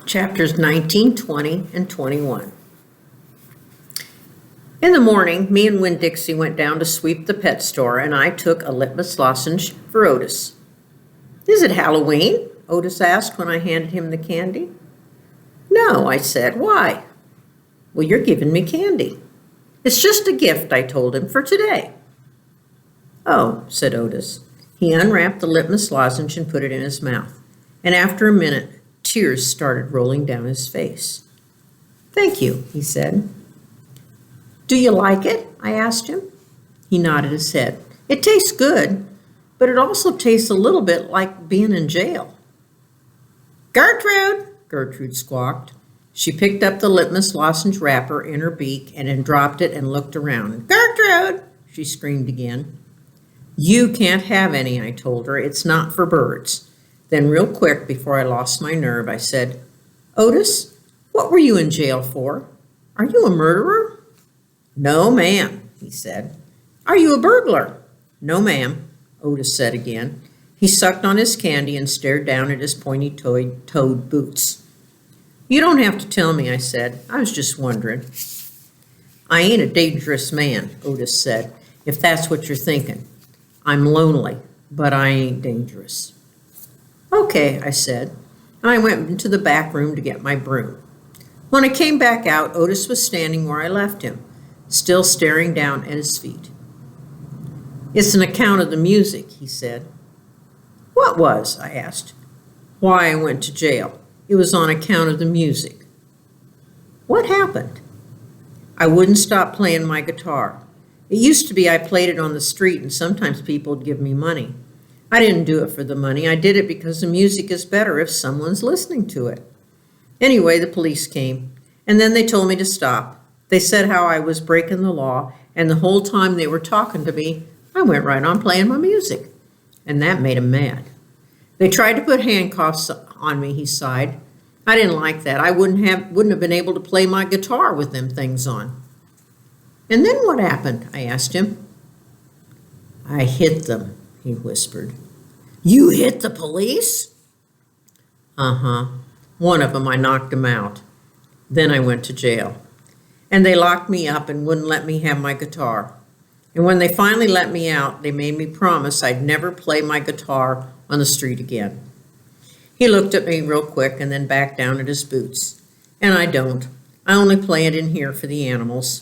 Chapters 19, 20, and 21. In the morning, me and Winn-Dixie went down to sweep the pet store, and I took a litmus lozenge for Otis. "Is it Halloween?" Otis asked when I handed him the candy. "No," I said. "Why?" "Well, you're giving me candy." "It's just a gift," I told him, "for today." "Oh," said Otis. He unwrapped the litmus lozenge and put it in his mouth, and after a minute, tears started rolling down his face. "Thank you," he said. "Do you like it?" I asked him. He nodded his head. "It tastes good, but it also tastes a little bit like being in jail." "Gertrude!" Gertrude squawked. She picked up the litmus lozenge wrapper in her beak and then dropped it and looked around. "Gertrude!" she screamed again. "You can't have any," I told her. "It's not for birds." Then real quick, before I lost my nerve, I said, "Otis, what were you in jail for? Are you a murderer?" "No, ma'am," he said. "Are you a burglar?" "No, ma'am," Otis said again. He sucked on his candy and stared down at his pointy-toed boots. "You don't have to tell me," I said. "I was just wondering." "I ain't a dangerous man," Otis said, "if that's what you're thinking. I'm lonely, but I ain't dangerous." "Okay," I said, and I went into the back room to get my broom. When I came back out, Otis was standing where I left him, still staring down at his feet. "It's an account of the music," he said. "What was?" I asked. "Why I went to jail. It was on account of the music." "What happened?" "I wouldn't stop playing my guitar. It used to be I played it on the street and sometimes people would give me money. I didn't do it for the money. I did it because the music is better if someone's listening to it. Anyway, the police came, and then they told me to stop. They said how I was breaking the law, and the whole time they were talking to me, I went right on playing my music. And that made them mad. They tried to put handcuffs on me," he sighed. "I didn't like that. I wouldn't have been able to play my guitar with them things on." "And then what happened?" I asked him. "I hit them," he whispered. "You hit the police?" "Uh-huh. One of them, I knocked him out. Then I went to jail. And they locked me up and wouldn't let me have my guitar. And when they finally let me out, they made me promise I'd never play my guitar on the street again." He looked at me real quick and then back down at his boots. "And I don't. I only play it in here for the animals.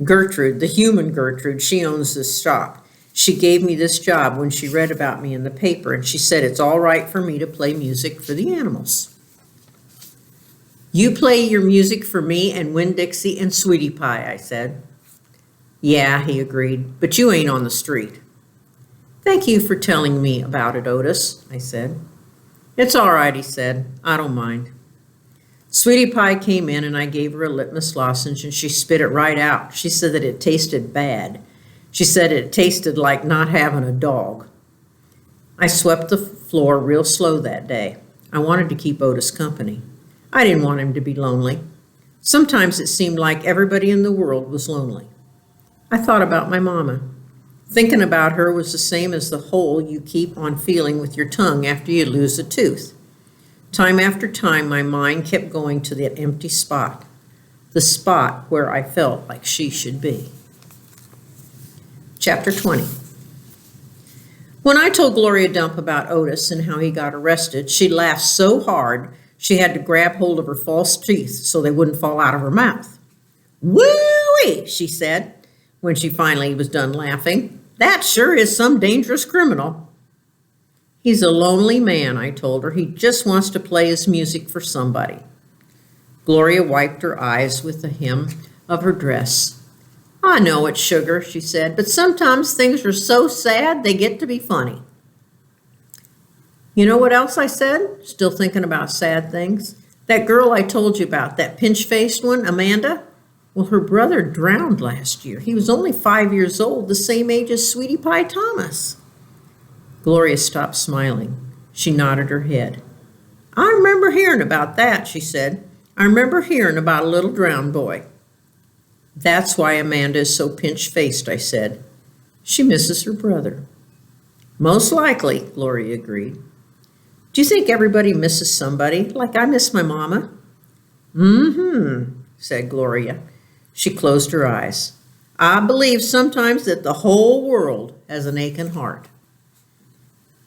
Gertrude, the human Gertrude, she owns this shop. She gave me this job when she read about me in the paper, and she said it's all right for me to play music for the animals." "You play your music for me and Winn-Dixie and Sweetie Pie," I said. "Yeah," he agreed, "but you ain't on the street." "Thank you for telling me about it, Otis," I said. "It's all right," he said. "I don't mind." Sweetie Pie came in, and I gave her a litmus lozenge, and she spit it right out. She said that it tasted bad. She said it tasted like not having a dog. I swept the floor real slow that day. I wanted to keep Otis company. I didn't want him to be lonely. Sometimes it seemed like everybody in the world was lonely. I thought about my mama. Thinking about her was the same as the hole you keep on feeling with your tongue after you lose a tooth. Time after time, my mind kept going to that empty spot, the spot where I felt like she should be. Chapter 20. When I told Gloria Dump about Otis and how he got arrested, she laughed so hard she had to grab hold of her false teeth so they wouldn't fall out of her mouth. "Woo-wee," she said, when she finally was done laughing. "That sure is some dangerous criminal." "He's a lonely man," I told her. "He just wants to play his music for somebody." Gloria wiped her eyes with the hem of her dress. "I know it's sugar," she said, "but sometimes things are so sad they get to be funny." "You know what else?" I said, still thinking about sad things. "That girl I told you about, that pinch-faced one, Amanda? Well, her brother drowned last year. He was only 5 years old, the same age as Sweetie Pie Thomas." Gloria stopped smiling. She nodded her head. "I remember hearing about that," she said. "I remember hearing about a little drowned boy." "That's why Amanda is so pinch-faced," I said. "She misses her brother." "Most likely," Gloria agreed. Do you think everybody misses somebody, like I miss my mama? Said Gloria. She closed her eyes. I believe sometimes that the whole world has an aching heart.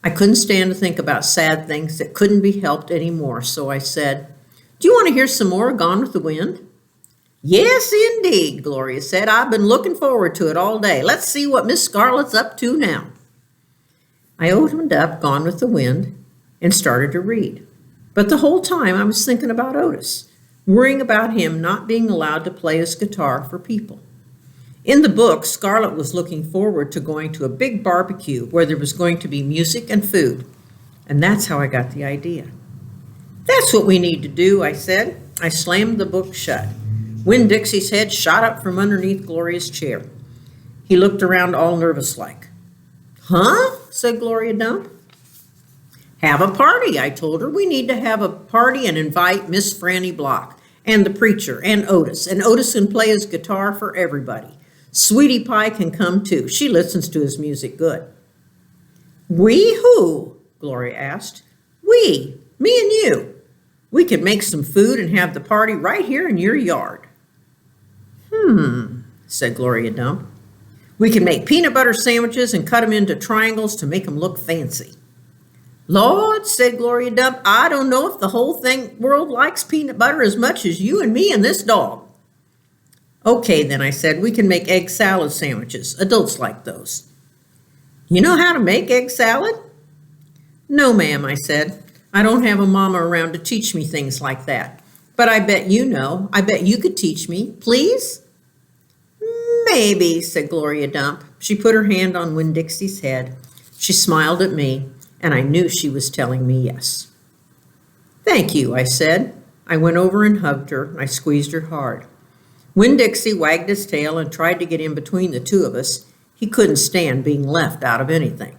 I couldn't stand to think about sad things that couldn't be helped anymore, so I said, do you want to hear some more of Gone with the Wind? Yes, indeed, Gloria said. I've been looking forward to it all day. Let's see what Miss Scarlett's up to now. I opened up Gone with the Wind and started to read. But the whole time I was thinking about Otis, worrying about him not being allowed to play his guitar for people. In the book, Scarlett was looking forward to going to a big barbecue where there was going to be music and food. And that's how I got the idea. That's what we need to do, I said. I slammed the book shut. Winn-Dixie's head shot up from underneath Gloria's chair. He looked around all nervous-like. Huh? Said Gloria Dump. Have a party, I told her. We need to have a party and invite Miss Franny Block and the preacher and Otis can play his guitar for everybody. Sweetie Pie can come too. She listens to his music good. We who? Gloria asked. We, me and you. We can make some food and have the party right here in your yard. Said Gloria Dump. We can make peanut butter sandwiches and cut them into triangles to make them look fancy. Lord, said Gloria Dump, I don't know if the whole world likes peanut butter as much as you and me and this dog. Okay, then, I said, we can make egg salad sandwiches. Adults like those. You know how to make egg salad? No, ma'am, I said. I don't have a mama around to teach me things like that. But I bet you know. I bet you could teach me. Please? Maybe, said Gloria Dump. She put her hand on Winn-Dixie's head. She smiled at me, and I knew she was telling me yes. Thank you, I said. I went over and hugged her. I squeezed her hard. Winn-Dixie wagged his tail and tried to get in between the two of us. He couldn't stand being left out of anything.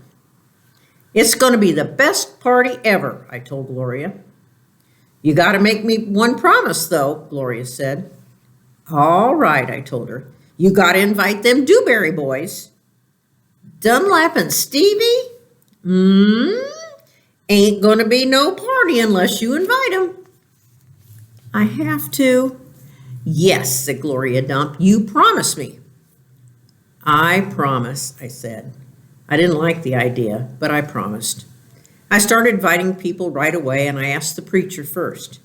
It's going to be the best party ever, I told Gloria. You got to make me one promise, though, Gloria said. All right, I told her. You got to invite them Newbery boys. Dunlap and Stevie? Ain't going to be no party unless you invite them. I have to. Yes, said Gloria Dump. You promise me. I promise, I said. I didn't like the idea, but I promised. I started inviting people right away, and I asked the preacher first.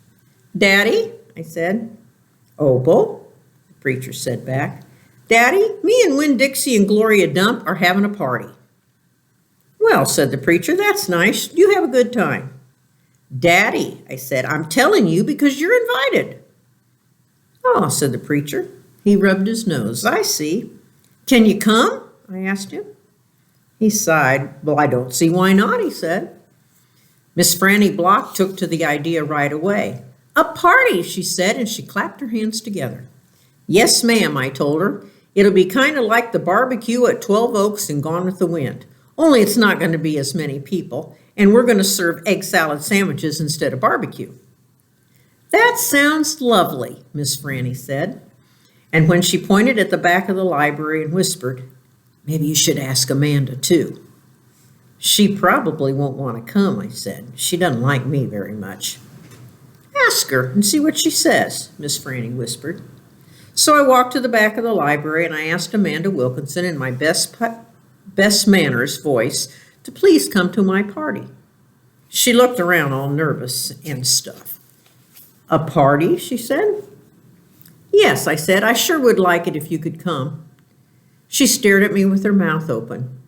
Daddy, I said. Opal, the preacher said back. Daddy, me and Winn-Dixie and Gloria Dump are having a party. Well, said the preacher, that's nice. You have a good time. Daddy, I said, I'm telling you because you're invited. Oh, said the preacher. He rubbed his nose. I see. Can you come? I asked him. He sighed. Well, I don't see why not, he said. Miss Franny Block took to the idea right away. A party, she said, and she clapped her hands together. Yes, ma'am, I told her. It'll be kind of like the barbecue at 12 Oaks and Gone with the Wind. Only it's not going to be as many people, and we're going to serve egg salad sandwiches instead of barbecue. That sounds lovely, Miss Franny said. And when she pointed at the back of the library and whispered, maybe you should ask Amanda, too. She probably won't want to come, I said. She doesn't like me very much. Ask her and see what she says, Miss Franny whispered. So I walked to the back of the library and I asked Amanda Wilkinson in my best manners voice to please come to my party. She looked around all nervous and stuff. A party, she said. Yes, I said, I sure would like it if you could come. She stared at me with her mouth open.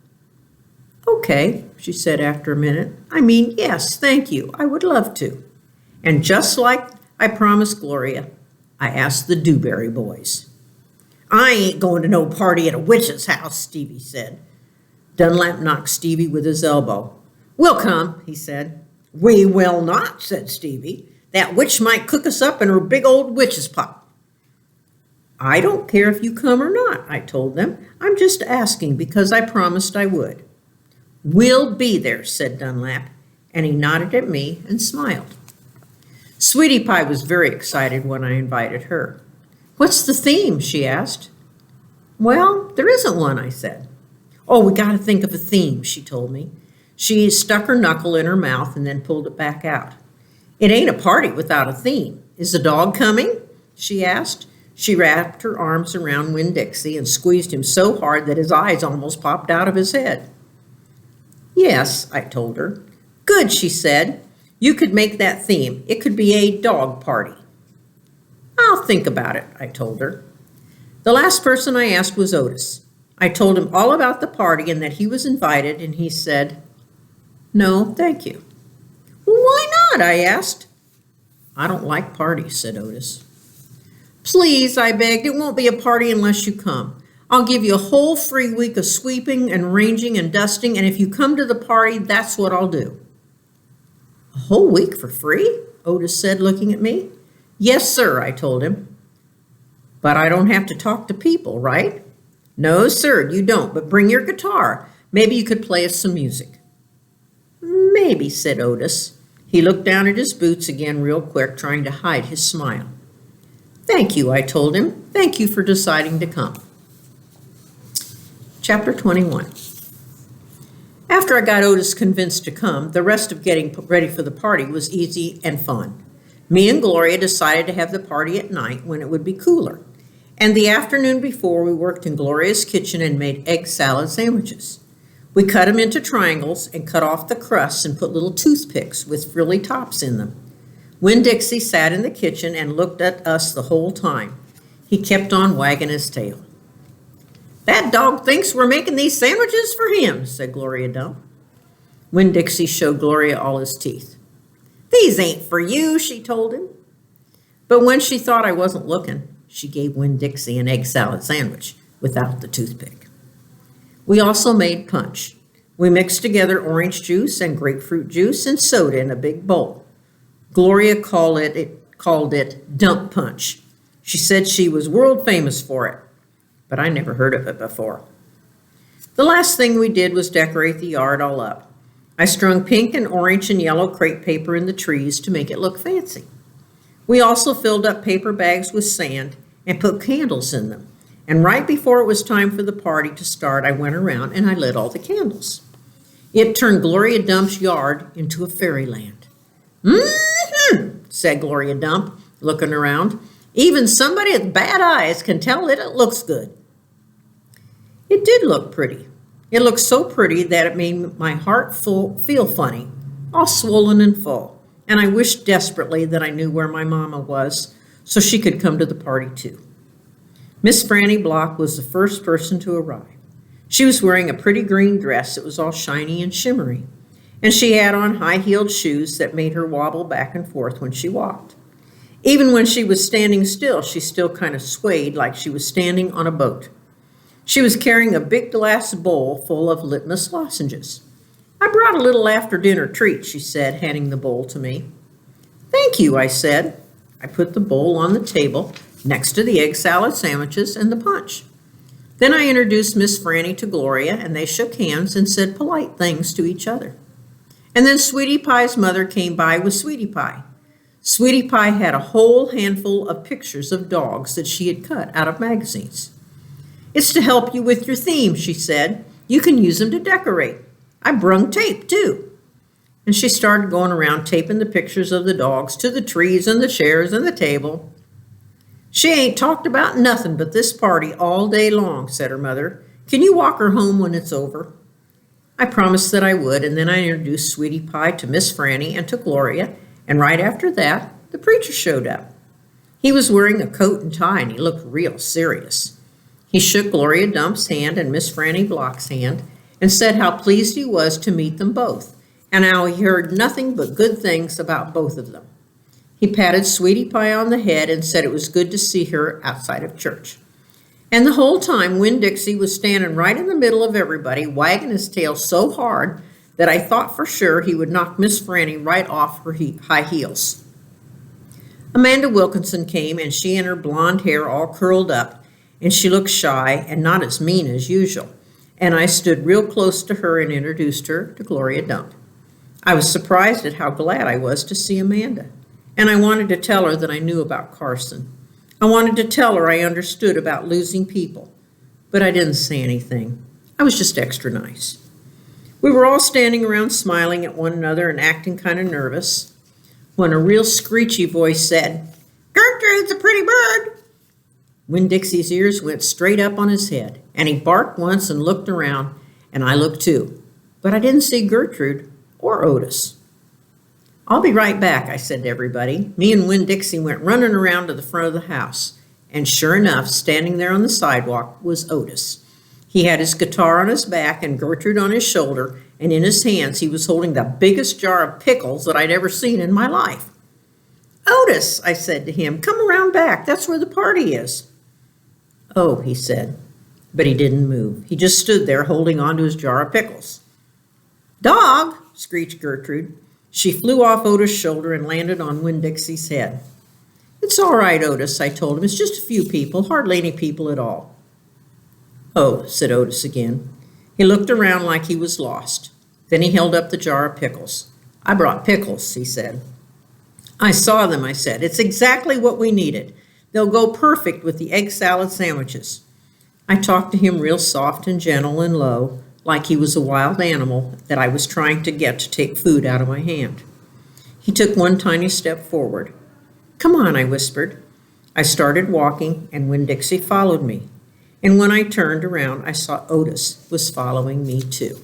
Okay, she said after a minute. I mean, yes, thank you. I would love to. And just like I promised Gloria, I asked the Newbery boys. I ain't going to no party at a witch's house, Stevie said. Dunlap knocked Stevie with his elbow. We'll come, he said. We will not, said Stevie. That witch might cook us up in her big old witch's pot. I don't care if you come or not, I told them. I'm just asking because I promised I would. We'll be there, said Dunlap, and he nodded at me and smiled. Sweetie Pie was very excited when I invited her. What's the theme? She asked. Well, there isn't one, I said. Oh, we got to think of a theme, she told me. She stuck her knuckle in her mouth and then pulled it back out. "It ain't a party without a theme. Is the dog coming?" she asked. She wrapped her arms around Winn-Dixie and squeezed him so hard that his eyes almost popped out of his head. "Yes," I told her. "Good," she said. "You could make that theme. It could be a dog party." "I'll think about it," I told her. The last person I asked was Otis. I told him all about the party and that he was invited, and he said, "No, thank you." "Why not?" I asked. "I don't like parties," said Otis. "Please," I begged, "it won't be a party unless you come. I'll give you a whole free week of sweeping and ranging and dusting, and if you come to the party, that's what I'll do." "A whole week for free?" Otis said, looking at me. "Yes, sir," I told him. "But I don't have to talk to people, right?" "No, sir, you don't, but bring your guitar. Maybe you could play us some music." "Maybe," said Otis. He looked down at his boots again real quick, trying to hide his smile. "Thank you," I told him. "Thank you for deciding to come." Chapter 21. After I got Otis convinced to come, the rest of getting ready for the party was easy and fun. Me and Gloria decided to have the party at night when it would be cooler. And the afternoon before, we worked in Gloria's kitchen and made egg salad sandwiches. We cut them into triangles and cut off the crusts and put little toothpicks with frilly tops in them. Winn-Dixie sat in the kitchen and looked at us the whole time. He kept on wagging his tail. "That dog thinks we're making these sandwiches for him," said Gloria Dump. Winn-Dixie showed Gloria all his teeth. "These ain't for you," she told him. But when she thought I wasn't looking, she gave Winn-Dixie an egg salad sandwich without the toothpick. We also made punch. We mixed together orange juice and grapefruit juice and soda in a big bowl. Gloria called it dump punch. She said she was world famous for it, but I never heard of it before. The last thing we did was decorate the yard all up. I strung pink and orange and yellow crepe paper in the trees to make it look fancy. We also filled up paper bags with sand and put candles in them. And right before it was time for the party to start, I went around and I lit all the candles. It turned Gloria Dump's yard into a fairyland. "Mm-hmm," said Gloria Dump, looking around. "Even somebody with bad eyes can tell that it looks good." It did look pretty. It looked so pretty that it made my heart feel funny, all swollen and full. And I wished desperately that I knew where my mama was so she could come to the party too. Miss Franny Block was the first person to arrive. She was wearing a pretty green dress that was all shiny and shimmery, and she had on high-heeled shoes that made her wobble back and forth when she walked. Even when she was standing still, she still kind of swayed like she was standing on a boat. She was carrying a big glass bowl full of litmus lozenges. "I brought a little after-dinner treat," she said, handing the bowl to me. "Thank you," I said. I put the bowl on the table next to the egg salad sandwiches and the punch. Then I introduced Miss Franny to Gloria, and they shook hands and said polite things to each other. And then Sweetie Pie's mother came by with Sweetie Pie. Sweetie Pie had a whole handful of pictures of dogs that she had cut out of magazines. "It's to help you with your theme," she said. "You can use them to decorate. I brung tape, too." And she started going around taping the pictures of the dogs to the trees and the chairs and the table. "She ain't talked about nothing but this party all day long," said her mother. "Can you walk her home when it's over?" I promised that I would, and then I introduced Sweetie Pie to Miss Franny and to Gloria, and right after that, the preacher showed up. He was wearing a coat and tie, and he looked real serious. He shook Gloria Dump's hand and Miss Franny Block's hand and said how pleased he was to meet them both, and how he heard nothing but good things about both of them. He patted Sweetie Pie on the head and said it was good to see her outside of church. And the whole time, Winn-Dixie was standing right in the middle of everybody, wagging his tail so hard that I thought for sure he would knock Miss Franny right off her high heels. Amanda Wilkinson came, and she and her blonde hair all curled up, and she looked shy and not as mean as usual. And I stood real close to her and introduced her to Gloria Dump. I was surprised at how glad I was to see Amanda. And I wanted to tell her that I knew about Carson. I wanted to tell her I understood about losing people. But I didn't say anything. I was just extra nice. We were all standing around smiling at one another and acting kind of nervous when a real screechy voice said, "Gertrude's a pretty bird." Winn-Dixie's ears went straight up on his head, and he barked once and looked around, and I looked too. But I didn't see Gertrude or Otis. "I'll be right back," I said to everybody. Me and Winn-Dixie went running around to the front of the house, and sure enough, standing there on the sidewalk was Otis. He had his guitar on his back and Gertrude on his shoulder, and in his hands he was holding the biggest jar of pickles that I'd ever seen in my life. "Otis," I said to him, "come around back. That's where the party is." "Oh," he said, but he didn't move. He just stood there holding on to his jar of pickles. "Dog!" screeched Gertrude. She flew off Otis' shoulder and landed on Winn-Dixie's head. "It's all right, Otis," I told him. "It's just a few people, hardly any people at all." "Oh," said Otis again. He looked around like he was lost. Then he held up the jar of pickles. "I brought pickles," he said. "I saw them," I said. "It's exactly what we needed. They'll go perfect with the egg salad sandwiches." I talked to him real soft and gentle and low, like he was a wild animal that I was trying to get to take food out of my hand. He took one tiny step forward. "Come on," I whispered. I started walking, and Winn-Dixie followed me. And when I turned around, I saw Otis was following me too.